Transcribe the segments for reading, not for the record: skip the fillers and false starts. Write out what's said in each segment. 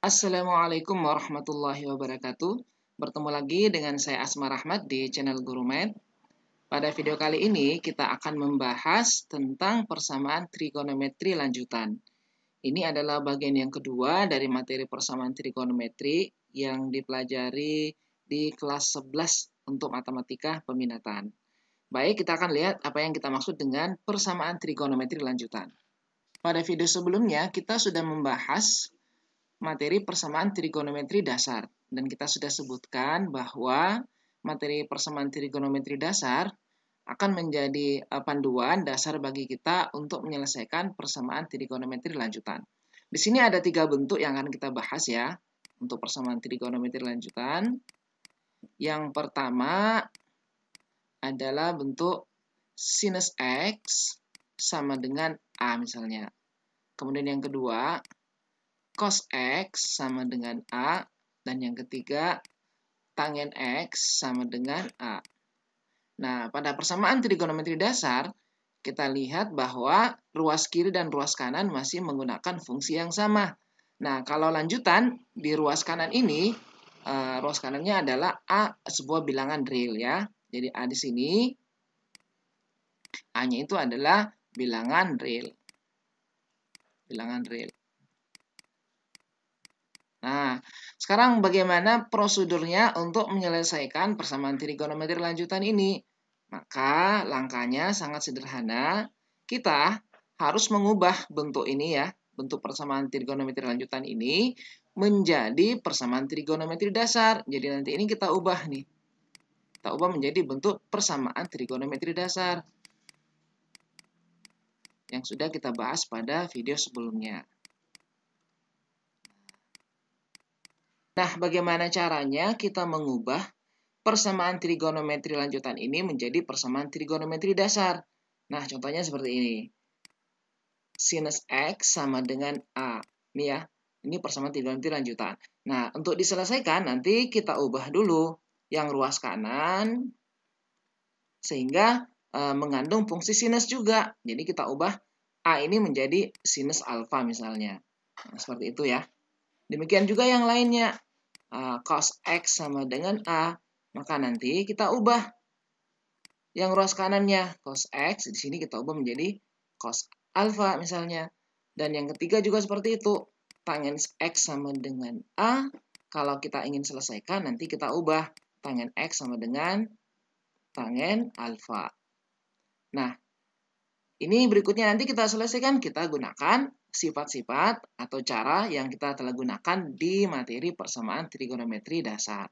Assalamualaikum warahmatullahi wabarakatuh. Bertemu lagi dengan saya Asma Rahmat di channel Guru Math. Pada video kali ini kita akan membahas tentang persamaan trigonometri lanjutan. Ini adalah bagian yang kedua dari materi persamaan trigonometri yang dipelajari di kelas 11 untuk matematika peminatan. Baik, kita akan lihat apa yang kita maksud dengan persamaan trigonometri lanjutan. Pada video sebelumnya kita sudah membahas materi persamaan trigonometri dasar. Dan kita sudah sebutkan bahwa materi persamaan trigonometri dasar akan menjadi panduan dasar bagi kita untuk menyelesaikan persamaan trigonometri lanjutan. Di sini ada 3 bentuk yang akan kita bahas ya untuk persamaan trigonometri lanjutan. Yang pertama adalah bentuk sinus X sama dengan A misalnya. Kemudian yang kedua, cos X sama dengan A, dan yang ketiga, tangen X sama dengan A. Nah, pada persamaan trigonometri dasar, kita lihat bahwa ruas kiri dan ruas kanan masih menggunakan fungsi yang sama. Nah, kalau lanjutan, di ruas kanan ini, ruas kanannya adalah A, sebuah bilangan real ya. Jadi A di sini, A-nya itu adalah bilangan real. Bilangan real. Nah, sekarang bagaimana prosedurnya untuk menyelesaikan persamaan trigonometri lanjutan ini? Maka langkahnya sangat sederhana. Kita harus mengubah bentuk ini ya, bentuk persamaan trigonometri lanjutan ini menjadi persamaan trigonometri dasar. Jadi nanti ini kita ubah nih. Kita ubah menjadi bentuk persamaan trigonometri dasar yang sudah kita bahas pada video sebelumnya. Nah, bagaimana caranya kita mengubah persamaan trigonometri lanjutan ini menjadi persamaan trigonometri dasar? Nah, contohnya seperti ini. Sinus X sama dengan A. Ini ya, ini persamaan trigonometri lanjutan. Nah, untuk diselesaikan nanti kita ubah dulu yang ruas kanan sehingga mengandung fungsi sinus juga. Jadi kita ubah A ini menjadi sinus alfa misalnya. Nah, seperti itu ya. Demikian juga yang lainnya. Cos X sama dengan A, maka nanti kita ubah yang ruas kanannya cos X, di sini kita ubah menjadi cos alfa misalnya. Dan yang ketiga juga seperti itu, tangen X sama dengan A, kalau kita ingin selesaikan nanti kita ubah tangen X sama dengan tangen alfa. Nah, ini berikutnya nanti kita selesaikan, kita gunakan sifat-sifat atau cara yang kita telah gunakan di materi persamaan trigonometri dasar.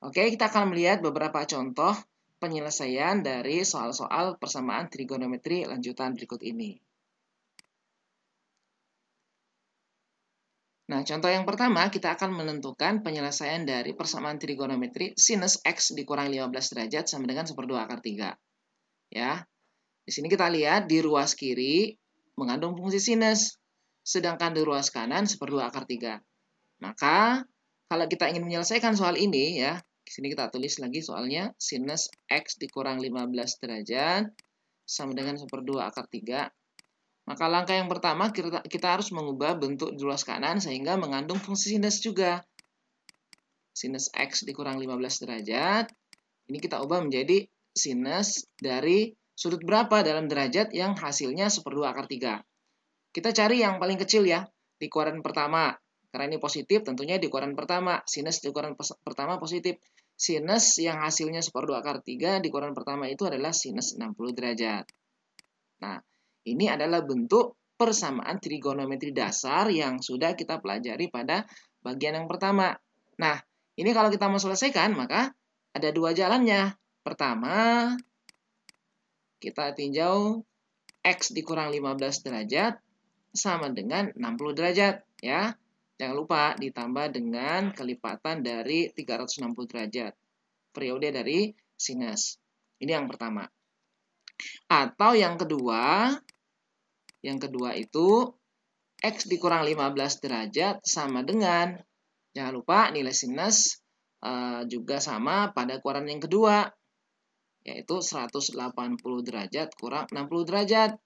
Oke, kita akan melihat beberapa contoh penyelesaian dari soal-soal persamaan trigonometri lanjutan berikut ini. Nah, contoh yang pertama kita akan menentukan penyelesaian dari persamaan trigonometri sinus X dikurang 15 derajat sama dengan 1/2 akar 3. Ya. Di sini kita lihat di ruas kiri mengandung fungsi sinus, sedangkan di ruas kanan 1/2 akar 3. Maka, kalau kita ingin menyelesaikan soal ini, ya, di sini kita tulis lagi soalnya, sinus X dikurang 15 derajat sama dengan 1/2 akar 3. Maka langkah yang pertama, kita harus mengubah bentuk di ruas kanan sehingga mengandung fungsi sinus juga. Sinus X dikurang 15 derajat, ini kita ubah menjadi sinus dari sudut berapa dalam derajat yang hasilnya 1/2 akar 3. Kita cari yang paling kecil ya, di kuadran pertama. Karena ini positif, tentunya di kuadran pertama. Sinus di kuadran pertama positif. Sinus yang hasilnya 1/2 akar 3 di kuadran pertama itu adalah sinus 60 derajat. Nah, ini adalah bentuk persamaan trigonometri dasar yang sudah kita pelajari pada bagian yang pertama. Nah, ini kalau kita mau selesaikan, maka ada 2 jalannya. Pertama, kita tinjau X dikurang 15 derajat sama dengan 60 derajat. Ya, jangan lupa ditambah dengan kelipatan dari 360 derajat. Periode dari sinus. Ini yang pertama. Atau yang kedua itu X dikurang 15 derajat sama dengan, jangan lupa nilai sinus juga sama pada kuadran yang kedua, yaitu 180 derajat kurang 60 derajat.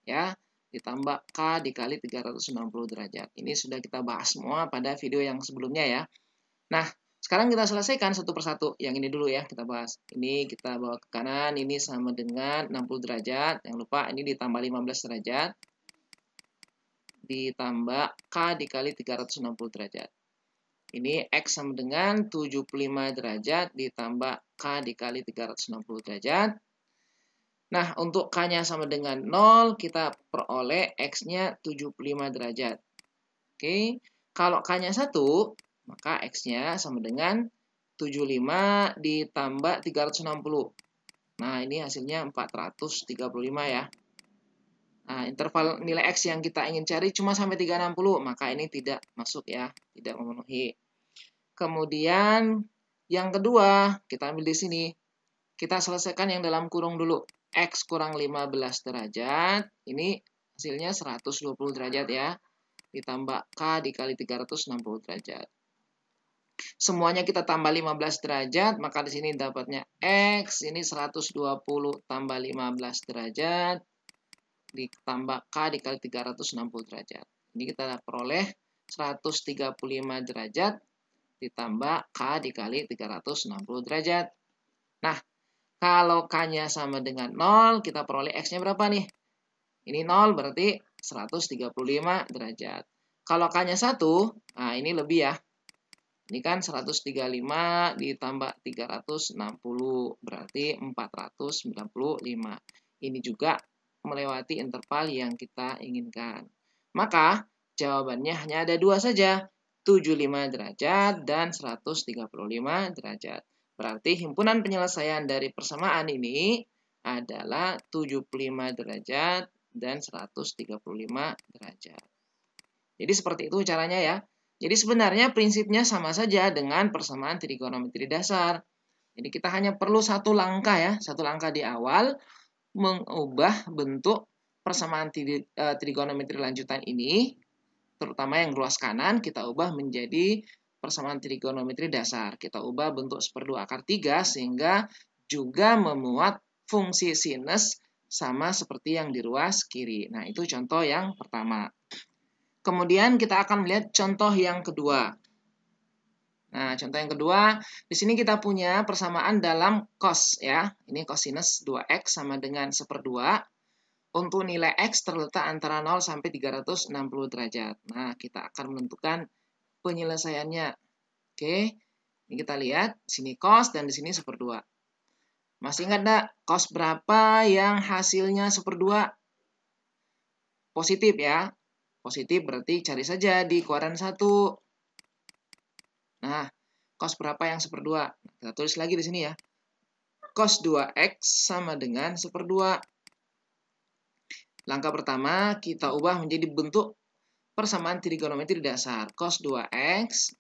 Ya, ditambah K dikali 360 derajat. Ini sudah kita bahas semua pada video yang sebelumnya ya. Nah, sekarang kita selesaikan satu persatu. Yang ini dulu ya, kita bahas. Ini kita bawa ke kanan, ini sama dengan 60 derajat. Jangan lupa ini ditambah 15 derajat. Ditambah K dikali 360 derajat. Ini X sama dengan 75 derajat ditambah K dikali 360 derajat. Nah, untuk K-nya sama dengan 0, kita peroleh X-nya 75 derajat. Oke, kalau K-nya 1, maka X-nya sama dengan 75 ditambah 360. Nah, ini hasilnya 435 ya. Nah, interval nilai X yang kita ingin cari cuma sampai 360, maka ini tidak masuk ya, tidak memenuhi. Kemudian, yang kedua, kita ambil di sini. Kita selesaikan yang dalam kurung dulu. X kurang 15 derajat, ini hasilnya 120 derajat ya, ditambah K dikali 360 derajat. Semuanya kita tambah 15 derajat, maka di sini dapatnya X, ini 120 tambah 15 derajat, ditambah K dikali 360 derajat. Ini kita peroleh 135 derajat, ditambah K dikali 360 derajat. Nah, kalau K-nya sama dengan 0, kita peroleh X-nya berapa nih? Ini 0 berarti 135 derajat. Kalau K-nya 1, nah ini lebih ya. Ini kan 135 ditambah 360, berarti 495. Ini juga melewati interval yang kita inginkan. Maka jawabannya hanya ada dua saja, 75 derajat dan 135 derajat. Berarti himpunan penyelesaian dari persamaan ini adalah 75 derajat dan 135 derajat. Jadi seperti itu caranya ya. Jadi sebenarnya prinsipnya sama saja dengan persamaan trigonometri dasar. Jadi kita hanya perlu satu langkah ya, satu langkah di awal mengubah bentuk persamaan trigonometri lanjutan ini, terutama yang ruas kanan, kita ubah menjadi persamaan trigonometri dasar. Kita ubah bentuk 1/2 akar 3 sehingga juga memuat fungsi sinus sama seperti yang di ruas kiri. Nah, itu contoh yang pertama. Kemudian kita akan melihat contoh yang kedua. Nah, contoh yang kedua, di sini kita punya persamaan dalam cos ya. Ini cosinus 2x sama dengan 1/2. Untuk nilai X terletak antara 0 sampai 360 derajat. Nah, kita akan menentukan penyelesaiannya. Oke, ini kita lihat. Di sini cos dan di sini 1/2. Masih ingat enggak? Cos berapa yang hasilnya 1/2? Positif ya. Positif berarti cari saja di kuadran 1. Nah, cos berapa yang 1/2? Kita tulis lagi di sini ya. Cos 2x sama dengan 1/2. Langkah pertama, kita ubah menjadi bentuk persamaan trigonometri dasar. Cos 2x.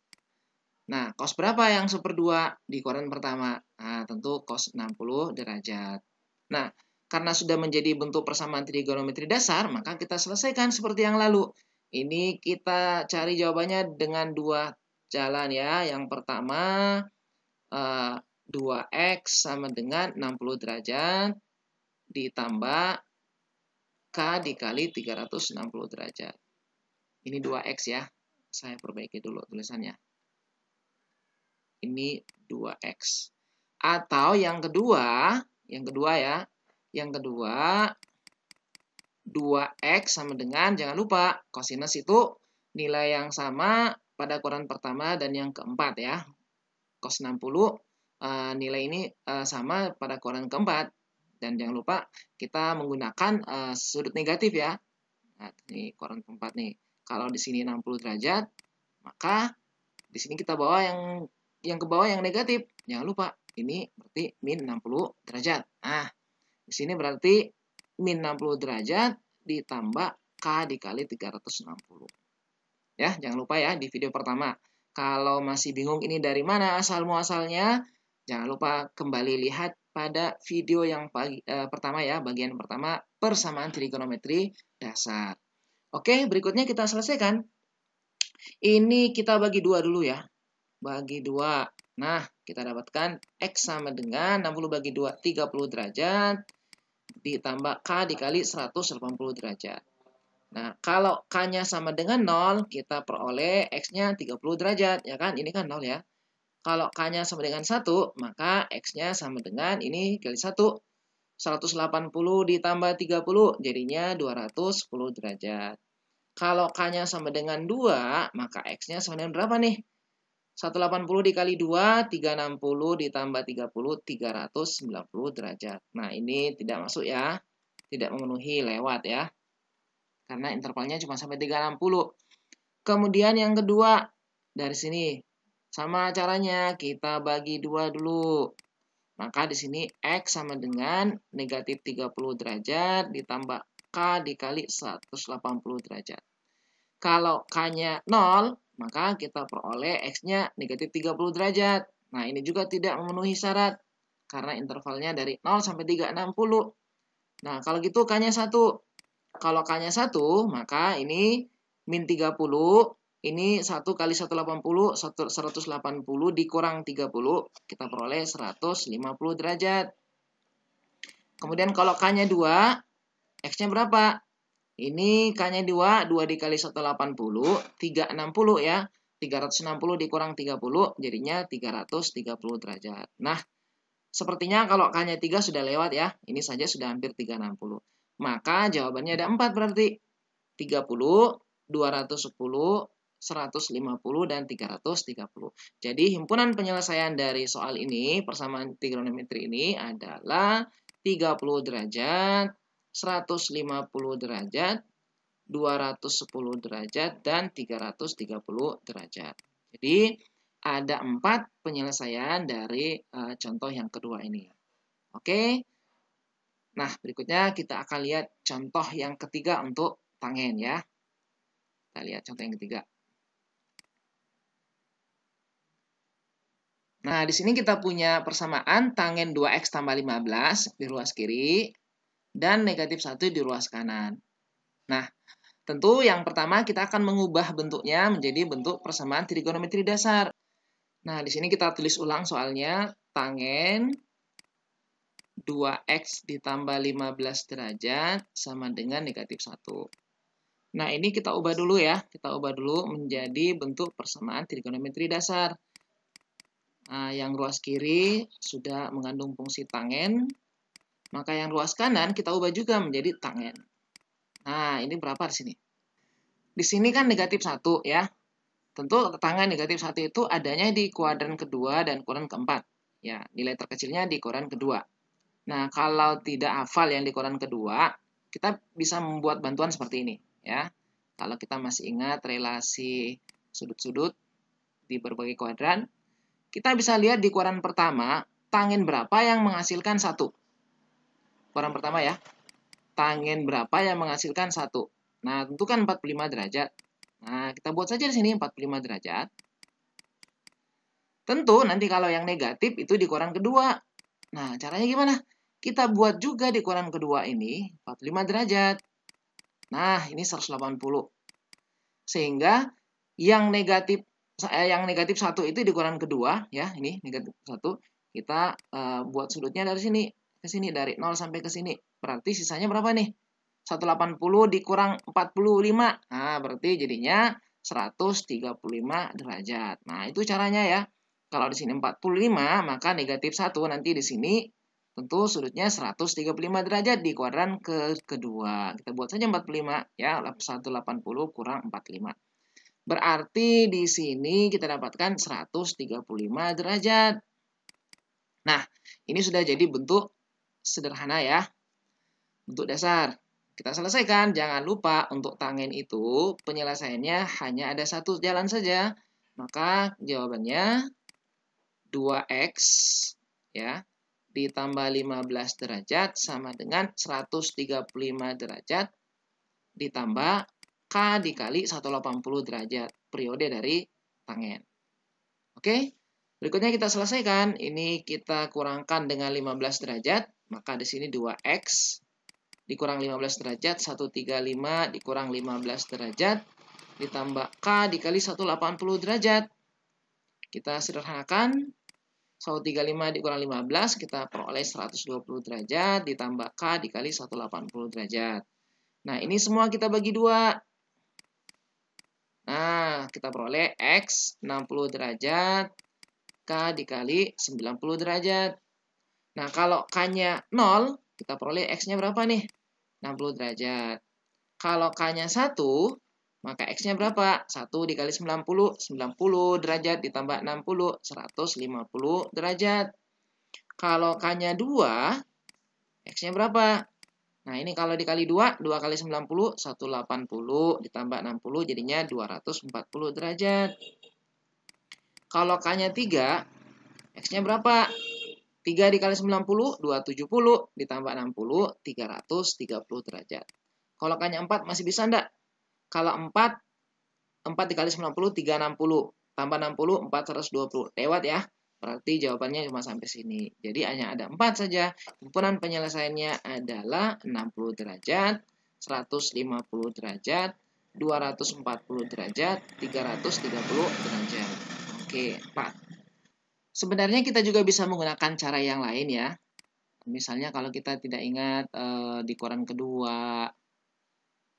Nah, cos berapa yang 1/2 di kuadran pertama? Nah, tentu cos 60 derajat. Nah, karena sudah menjadi bentuk persamaan trigonometri dasar, maka kita selesaikan seperti yang lalu. Ini kita cari jawabannya dengan dua jalan ya. Yang pertama, 2x sama dengan 60 derajat ditambah K dikali 360 derajat. Ini 2x ya. Saya perbaiki dulu tulisannya. Ini 2x. Atau yang kedua ya. Yang kedua 2x sama dengan, jangan lupa, kosinus itu nilai yang sama pada kuadran pertama dan yang keempat ya. Cos 60 nilai ini sama pada kuadran keempat. Dan jangan lupa kita menggunakan sudut negatif ya. Nah, ini kuadran keempat nih. Kalau di sini 60 derajat, maka di sini kita bawa yang ke bawah yang negatif. Jangan lupa, ini berarti min 60 derajat. Nah, di sini berarti min 60 derajat ditambah K dikali 360. Ya, jangan lupa ya di video pertama. Kalau masih bingung ini dari mana asal-muasalnya, jangan lupa kembali lihat pada video yang pertama ya, bagian pertama persamaan trigonometri dasar. Oke, berikutnya kita selesaikan. Ini kita bagi dua dulu ya. Bagi 2. Nah, kita dapatkan X sama dengan 60 bagi 2, 30 derajat, ditambah K dikali 180 derajat. Nah, kalau K-nya sama dengan 0, kita peroleh X-nya 30 derajat. Ya kan? Ini kan 0 ya. Kalau K-nya sama dengan 1, maka X-nya sama dengan ini kali 1. 180 ditambah 30, jadinya 210 derajat. Kalau K-nya sama dengan 2, maka X-nya sama dengan berapa nih? 180 dikali 2, 360 ditambah 30, 390 derajat. Nah, ini tidak masuk ya. Tidak memenuhi, lewat ya. Karena intervalnya cuma sampai 360. Kemudian yang kedua, dari sini. Sama caranya, kita bagi 2 dulu. Maka di sini X sama dengan negatif 30 derajat ditambah K dikali 180 derajat. Kalau K-nya 0, maka kita peroleh X-nya negatif 30 derajat. Nah, ini juga tidak memenuhi syarat. Karena intervalnya dari 0 sampai 360. Nah, kalau gitu K-nya 1. Kalau K-nya 1, maka ini min 30. Ini 1 kali 180, 180 dikurang 30, kita peroleh 150 derajat. Kemudian kalau K-nya 2, X-nya berapa? Ini K-nya 2, 2 dikali 180, 360 ya. 360 dikurang 30, jadinya 330 derajat. Nah, sepertinya kalau K-nya 3 sudah lewat ya. Ini saja sudah hampir 360. Maka jawabannya ada 4 berarti. 30, 210, 150, dan 330. Jadi himpunan penyelesaian dari soal ini, persamaan trigonometri ini adalah 30 derajat, 150 derajat, 210 derajat, dan 330 derajat. Jadi ada 4 penyelesaian dari contoh yang kedua ini. Oke. Nah, berikutnya kita akan lihat contoh yang ketiga untuk tangen ya. Kita lihat contoh yang ketiga. Nah, di sini kita punya persamaan tangen 2x tambah 15 di ruas kiri dan negatif 1 di ruas kanan. Nah, tentu yang pertama kita akan mengubah bentuknya menjadi bentuk persamaan trigonometri dasar. Nah, di sini kita tulis ulang soalnya tangen 2x ditambah 15 derajat sama dengan negatif 1. Nah, ini kita ubah dulu ya. Kita ubah dulu menjadi bentuk persamaan trigonometri dasar. Nah, yang ruas kiri sudah mengandung fungsi tangen. Maka yang ruas kanan kita ubah juga menjadi tangen. Nah, ini berapa di sini? Di sini kan negatif 1 ya. Tentu tangen negatif 1 itu adanya di kuadran kedua dan kuadran keempat. Ya, nilai terkecilnya di kuadran kedua. Nah, kalau tidak hafal yang di kuadran kedua, kita bisa membuat bantuan seperti ini. Ya, kalau kita masih ingat relasi sudut-sudut di berbagai kuadran, kita bisa lihat di kuadran pertama, tangen berapa yang menghasilkan 1. Kuadran pertama ya, tangen berapa yang menghasilkan 1. Nah, tentu kan 45 derajat. Nah, kita buat saja di sini 45 derajat. Tentu nanti kalau yang negatif itu di kuadran kedua. Nah, caranya gimana? Kita buat juga di kuadran kedua ini 45 derajat. Nah, ini 180. Sehingga yang negatif 1 itu di kuadran kedua ya, ini negatif 1. Kita buat sudutnya dari sini ke sini, dari 0 sampai ke sini. Berarti sisanya berapa nih? 180 dikurang 45. Nah, berarti jadinya 135 derajat. Nah, itu caranya ya. Kalau di sini 45, maka negatif 1 nanti di sini tentu sudutnya 135 derajat di kuadran kedua. Kita buat saja 45 ya, 180 kurang 45. Berarti di sini kita dapatkan 135 derajat. Nah, ini sudah jadi bentuk sederhana ya. Bentuk dasar. Kita selesaikan. Jangan lupa untuk tangen itu penyelesaiannya hanya ada satu jalan saja. Maka jawabannya 2x ya ditambah 15 derajat sama dengan 135 derajat ditambah K dikali 180 derajat periode dari tangen. Oke, berikutnya kita selesaikan. Ini kita kurangkan dengan 15 derajat. Maka di sini 2x dikurang 15 derajat, 135 dikurang 15 derajat, ditambah K dikali 180 derajat. Kita sederhanakan, 135 dikurang 15, kita peroleh 120 derajat, ditambah K dikali 180 derajat. Nah, ini semua kita bagi 2. Nah, kita peroleh X 60 derajat, K dikali 90 derajat. Nah, kalau K-nya 0, kita peroleh X-nya berapa nih? 60 derajat. Kalau K-nya 1, maka X-nya berapa? 1 dikali 90, 90 derajat ditambah 60, 150 derajat. Kalau K-nya 2, X-nya berapa? Nah, ini kalau dikali 2, 2 kali 90, 180 ditambah 60, jadinya 240 derajat. Kalau K-nya 3, X-nya berapa? 3 dikali 90, 270 ditambah 60, 330 derajat. Kalau K-nya 4 masih bisa enggak? Kalau 4 dikali 90, 360. Tambah 60, 420. Lewat ya. Berarti jawabannya cuma sampai sini. Jadi hanya ada 4 saja. Himpunan penyelesaiannya adalah 60 derajat, 150 derajat, 240 derajat, 330 derajat. Oke, 4. Sebenarnya kita juga bisa menggunakan cara yang lain ya. Misalnya kalau kita tidak ingat di koran kedua,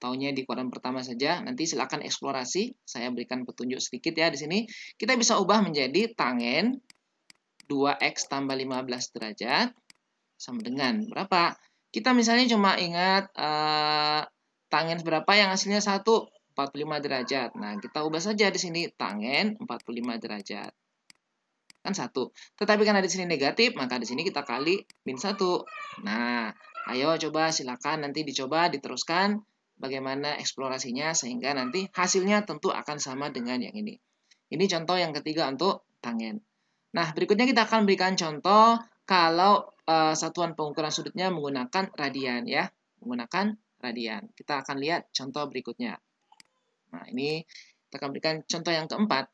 taunya di koran pertama saja, nanti silakan eksplorasi. Saya berikan petunjuk sedikit ya di sini. Kita bisa ubah menjadi tangen 2x tambah 15 derajat sama dengan berapa? Kita misalnya cuma ingat tangen berapa yang hasilnya 1, 45 derajat. Nah, kita ubah saja di sini tangen 45 derajat. Kan 1. Tetapi karena di sini negatif, maka di sini kita kali min 1. Nah, ayo coba silakan nanti dicoba diteruskan bagaimana eksplorasinya sehingga nanti hasilnya tentu akan sama dengan yang ini. Ini contoh yang ketiga untuk tangen. Nah, berikutnya kita akan berikan contoh kalau satuan pengukuran sudutnya menggunakan radian ya, menggunakan radian. Kita akan lihat contoh berikutnya. Nah, ini kita akan berikan contoh yang keempat.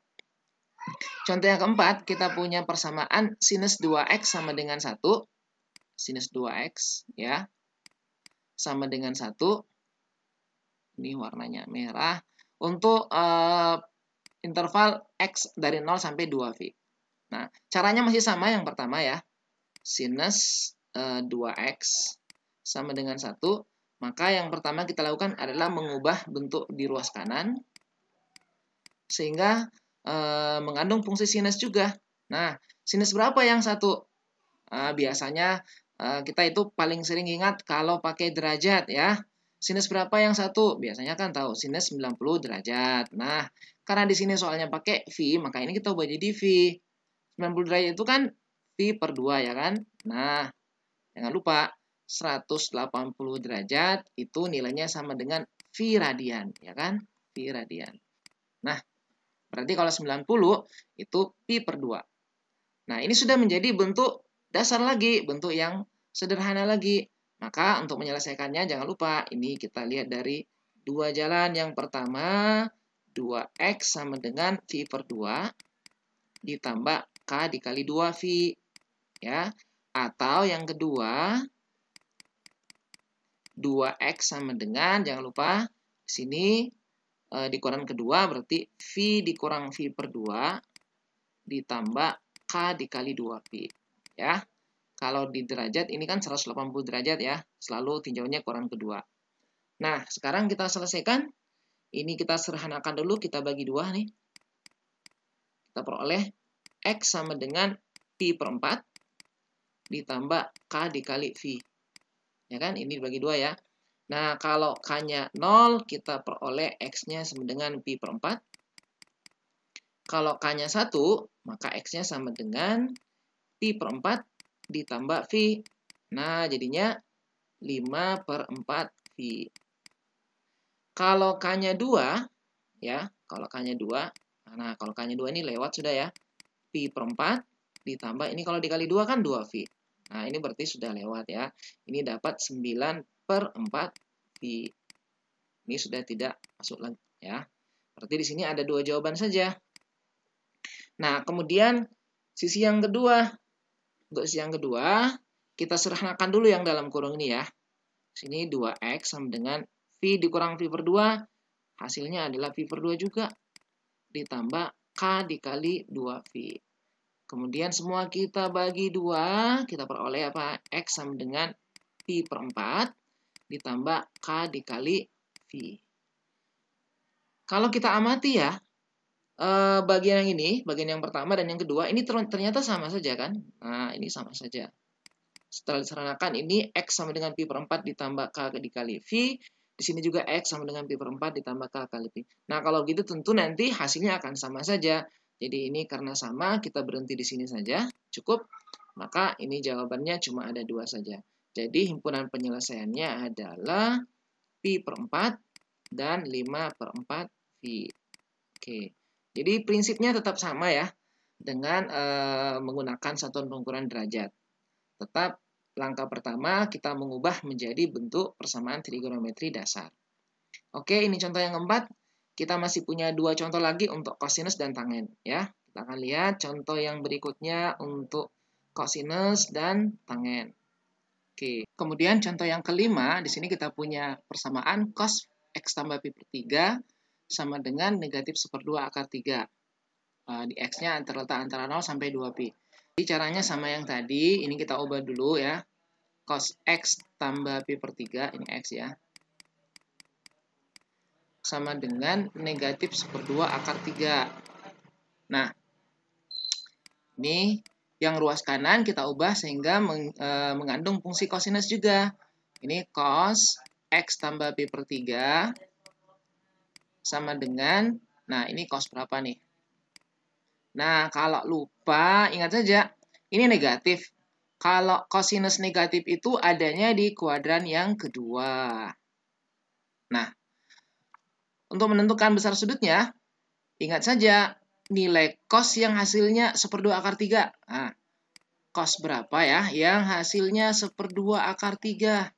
Contoh yang keempat, kita punya persamaan sinus 2x sama dengan 1. Sinus 2x, ya. Sama dengan 1. Ini warnanya merah. Untuk interval x dari 0 sampai 2V. Nah, caranya masih sama yang pertama ya. Sinus 2x sama dengan 1. Maka yang pertama kita lakukan adalah mengubah bentuk di ruas kanan. Sehingga mengandung fungsi sinus juga. Nah, sinus berapa yang 1? Biasanya kita itu paling sering ingat kalau pakai derajat ya. Sinus berapa yang 1? Biasanya kan tahu sinus 90 derajat. Nah, karena di sini soalnya pakai V, maka ini kita ubah jadi V. 90 derajat itu kan V per 2 ya kan? Nah, jangan lupa 180 derajat itu nilainya sama dengan V radian ya kan? V radian. Nah, berarti kalau 90 itu Pi per 2. Nah, ini sudah menjadi bentuk dasar lagi, bentuk yang sederhana lagi. Maka untuk menyelesaikannya jangan lupa, ini kita lihat dari dua jalan. Yang pertama, 2x sama dengan V per 2 ditambah K dikali 2V. Ya. Atau yang kedua, 2x sama dengan, jangan lupa, di sini di koran kedua berarti V dikurang V per 2 ditambah K dikali 2V. Ya. Kalau di derajat ini kan 180 derajat ya. Selalu tinjaunya koran kedua. Nah, sekarang kita selesaikan. Ini kita sederhanakan dulu, kita bagi 2 nih. Kita peroleh X sama dengan Pi per 4 ditambah K dikali V. Ya kan? Ini dibagi 2 ya. Nah, kalau K-nya 0, kita peroleh X-nya sama dengan Pi per 4. Kalau K-nya 1, maka X-nya sama dengan Pi per 4 ditambah V. Nah, jadinya 5 per 4V. Kalau K-nya 2, ya, kalau K-nya 2, nah, kalau K-nya 2 ini lewat sudah ya. Pi per 4 ditambah, ini kalau dikali 2 kan 2V. Nah, ini berarti sudah lewat ya. Ini dapat 9 per 4V. Ini sudah tidak masuk lagi ya. Berarti di sini ada 2 jawaban saja. Nah, kemudian sisi yang kedua. Untuk sisi yang kedua, kita sederhanakan dulu yang dalam kurung ini ya. Sini 2x sama dengan V dikurang V per 2. Hasilnya adalah V per 2 juga. Ditambah K dikali 2V. Kemudian semua kita bagi 2. Kita peroleh apa? X sama dengan Pi per 4 ditambah K dikali V. Kalau kita amati ya, bagian yang ini, bagian yang pertama dan yang kedua, ini ternyata sama saja kan? Nah, ini sama saja. Setelah diseranakan, ini X sama dengan pi per 4 ditambah K dikali V. Di sini juga X sama dengan pi per 4 ditambah K kali V. Nah, kalau gitu tentu nanti hasilnya akan sama saja. Jadi ini karena sama, kita berhenti di sini saja. Cukup. Maka ini jawabannya cuma ada 2 saja. Jadi himpunan penyelesaiannya adalah pi per 4 dan 5 per 4 V. Oke. Jadi prinsipnya tetap sama ya. Dengan menggunakan satuan pengukuran derajat. Tetap langkah pertama kita mengubah menjadi bentuk persamaan trigonometri dasar. Oke, ini contoh yang keempat. Kita masih punya 2 contoh lagi untuk kosinus dan tangen ya. Kita akan lihat contoh yang berikutnya untuk kosinus dan tangen. Oke, kemudian contoh yang kelima, di sini kita punya persamaan cos X tambah pi per 3 sama dengan negatif 1/2 akar 3. Di X-nya terletak antara 0 sampai 2pi. Jadi caranya sama yang tadi, ini kita ubah dulu ya. Cos X tambah pi per 3, ini X ya. Sama dengan negatif 1/2 akar 3. Nah, ini yang ruas kanan kita ubah sehingga mengandung fungsi kosinus juga. Ini cos X tambah pi per 3 sama dengan, nah ini cos berapa nih? Nah, kalau lupa, ingat saja, ini negatif. Kalau kosinus negatif itu adanya di kuadran yang kedua. Nah, untuk menentukan besar sudutnya, ingat saja nilai cos yang hasilnya 1/2 akar 3. Nah, cos berapa ya yang hasilnya 1/2 akar 3?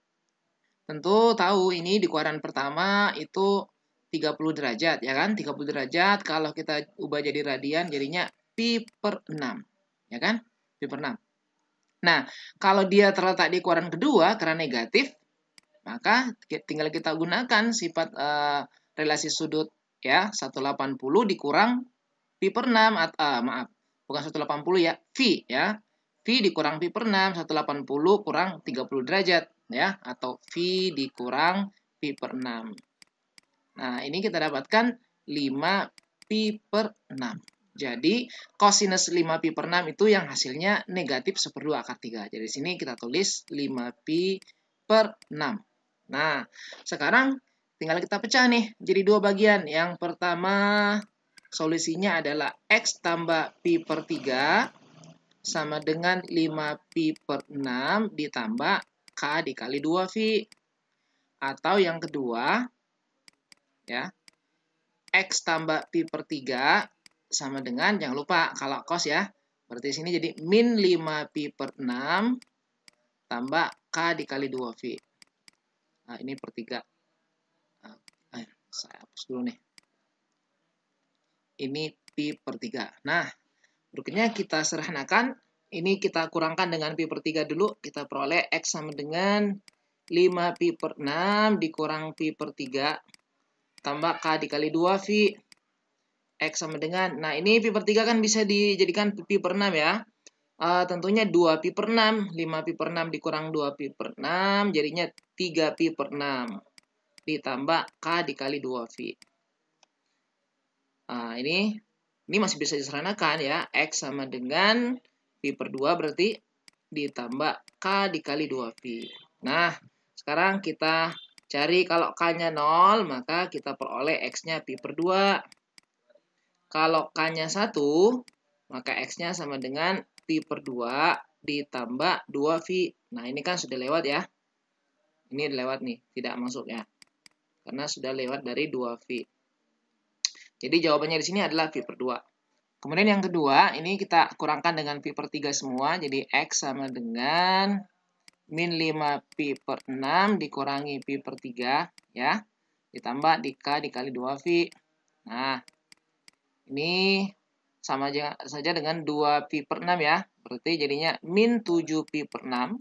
Tentu tahu ini di kuadran pertama itu 30 derajat, ya kan? 30 derajat, kalau kita ubah jadi radian, jadinya pi per 6. Ya kan? Pi per 6. Nah, kalau dia terletak di kuadran kedua, karena negatif, maka tinggal kita gunakan sifat relasi sudut ya, 180 dikurang pi per 6, maaf, bukan 180 ya, V ya. V dikurang pi per 6, 180 kurang 30 derajat ya, atau V dikurang pi per 6. Nah, ini kita dapatkan 5 pi per 6. Jadi, kosinus 5 pi per 6 itu yang hasilnya negatif 1/2 akar 3. Jadi, di sini kita tulis 5 pi per 6. Nah, sekarang tinggal kita pecah nih, jadi 2 bagian. Yang pertama, solusinya adalah X tambah pi per 3 sama dengan 5 pi per 6 ditambah K dikali 2V. Atau yang kedua, ya, X tambah pi per 3 sama dengan, jangan lupa kalau cos ya, berarti sini jadi min 5 pi per 6 tambah K dikali 2V. Nah, ini per 3. Saya hapus dulu nih. Ini pi per 3. Nah, berikutnya kita sederhanakan. Ini kita kurangkan dengan pi per 3 dulu. Kita peroleh X sama dengan 5 pi per 6 dikurang pi per 3 tambah K dikali 2V. X sama dengan, nah ini pi per 3 kan bisa dijadikan pi per 6 ya. Tentunya 2 pi per 6. 5 pi per 6 dikurang 2 pi per 6. Jadinya 3 pi per 6. Ditambah K dikali 2V. Nah, ini masih bisa diseranakan ya. X sama dengan pi per 2 berarti ditambah K dikali 2V. Nah, sekarang kita cari kalau K-nya 0, maka kita peroleh X-nya pi per 2. Kalau K-nya 1, maka X-nya sama dengan pi per 2 ditambah 2V. Nah, ini kan sudah lewat ya. Ini lewat nih, tidak masuk ya. Karena sudah lewat dari 2V. Jadi jawabannya di sini adalah pi per 2. Kemudian yang kedua, ini kita kurangkan dengan pi per 3 semua. Jadi X sama dengan min 5 pi per 6 dikurangi pi per 3. Ya. Ditambah di K dikali 2V. Nah, ini sama saja dengan 2 pi per 6 ya. Berarti jadinya min 7 pi per 6.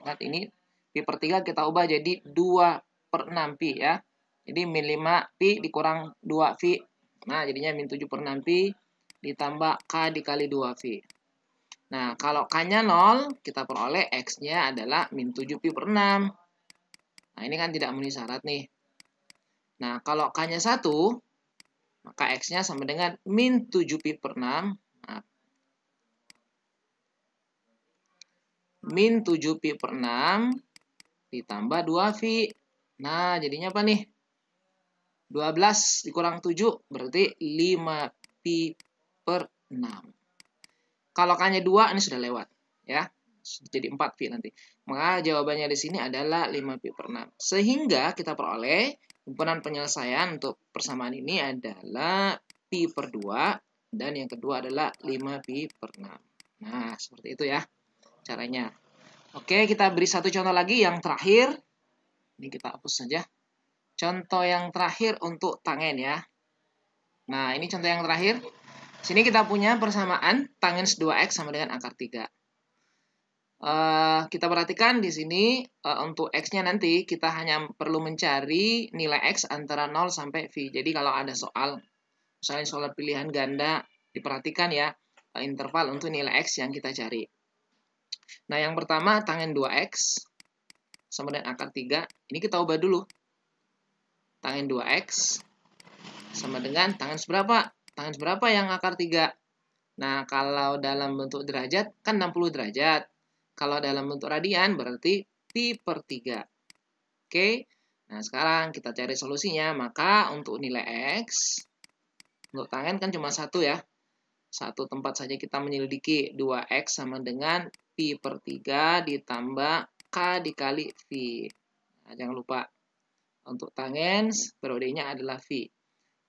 Lihat ini pi per 3 kita ubah jadi 2 per 6 pi ya. Jadi min 5 pi dikurang 2 pi. Nah, jadinya min 7 per 6 pi ditambah K dikali 2V. Nah, kalau K-nya 0, kita peroleh X-nya adalah min 7 pi per 6. Nah, ini kan tidak memenuhi syarat nih. Nah, kalau K-nya 1, maka X-nya sama dengan min 7pi per 6. Nah, min 7pi per 6 ditambah 2pi. Nah, jadinya apa nih? 12 dikurang 7 berarti 5pi per 6. Kalau K-nya 2, ini sudah lewat. Ya, jadi 4pi nanti. Maka jawabannya di sini adalah 5pi per 6. Sehingga kita peroleh himpunan penyelesaian untuk persamaan ini adalah pi per 2. Dan yang kedua adalah 5pi per 6. Nah, seperti itu ya caranya. Oke, kita beri satu contoh lagi yang terakhir. Ini kita hapus saja. Contoh yang terakhir untuk tangen ya. Nah, ini contoh yang terakhir. Sini kita punya persamaan tangens 2x sama dengan akar 3. Kita perhatikan di sini untuk x-nya nanti kita hanya perlu mencari nilai x antara 0 sampai v. Jadi kalau ada soal, misalnya soal pilihan ganda, diperhatikan ya interval untuk nilai x yang kita cari. Nah, yang pertama tangen 2x sama dengan akar 3. Ini kita ubah dulu. Tangen 2x sama dengan tangens berapa? Tangens berapa yang akar 3? Nah, kalau dalam bentuk derajat kan 60 derajat. Kalau dalam bentuk radian berarti pi per 3. Oke. Nah, sekarang kita cari solusinya. Maka untuk nilai x, untuk tangen kan cuma satu ya. Satu tempat saja kita menyelidiki. 2x sama dengan pi per 3 ditambah k dikali v. Nah, jangan lupa. Untuk tangens, periodenya adalah v.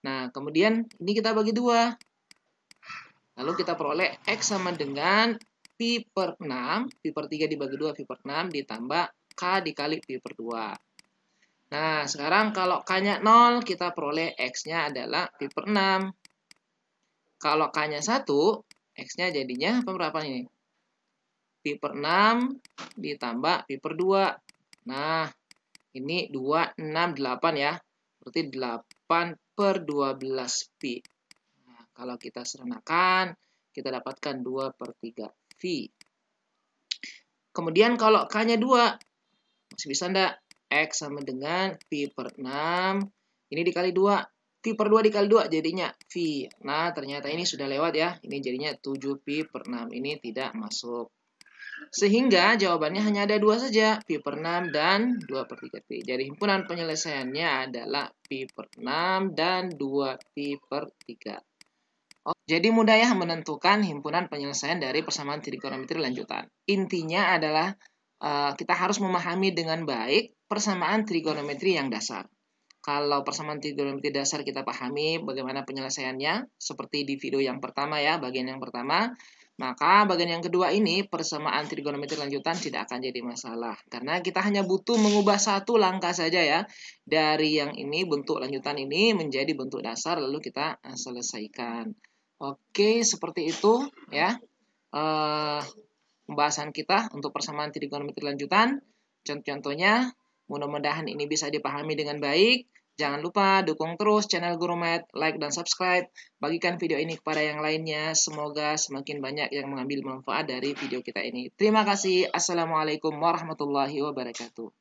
Nah, kemudian ini kita bagi 2. Lalu kita peroleh x sama dengan pi per 6. Pi per 3 dibagi 2, pi per 6 ditambah k dikali pi per 2. Nah, sekarang kalau k-nya 0, kita peroleh x-nya adalah pi per 6. Kalau k-nya 1, x-nya jadinya berapa ini? Pi per 6 ditambah pi per 2. Nah, ini 2, 6, 8 ya. Berarti 8 per 12 pi. Nah, kalau kita seranakan, kita dapatkan 2 per 3 V. Kemudian kalau K-nya 2, masih bisa enggak? X sama dengan pi per 6. Ini dikali 2. Pi per 2 dikali 2 jadinya V. Nah, ternyata ini sudah lewat ya. Ini jadinya 7 pi per 6. Ini tidak masuk. Sehingga jawabannya hanya ada 2 saja, pi per 6 dan 2 per 3pi. Jadi himpunan penyelesaiannya adalah pi per 6 dan 2 pi per 3. Jadi mudah ya menentukan himpunan penyelesaian dari persamaan trigonometri lanjutan. Intinya adalah kita harus memahami dengan baik persamaan trigonometri yang dasar. Kalau persamaan trigonometri dasar kita pahami bagaimana penyelesaiannya, seperti di video yang pertama ya, bagian yang pertama, maka bagian yang kedua ini, persamaan trigonometri lanjutan tidak akan jadi masalah. Karena kita hanya butuh mengubah satu langkah saja ya. Dari yang ini, bentuk lanjutan ini menjadi bentuk dasar, lalu kita selesaikan. Oke, seperti itu ya. Pembahasan kita untuk persamaan trigonometri lanjutan. Contoh-contohnya, mudah-mudahan ini bisa dipahami dengan baik. Jangan lupa dukung terus channel Guru Math, like dan subscribe. Bagikan video ini kepada yang lainnya. Semoga semakin banyak yang mengambil manfaat dari video kita ini. Terima kasih. Assalamualaikum warahmatullahi wabarakatuh.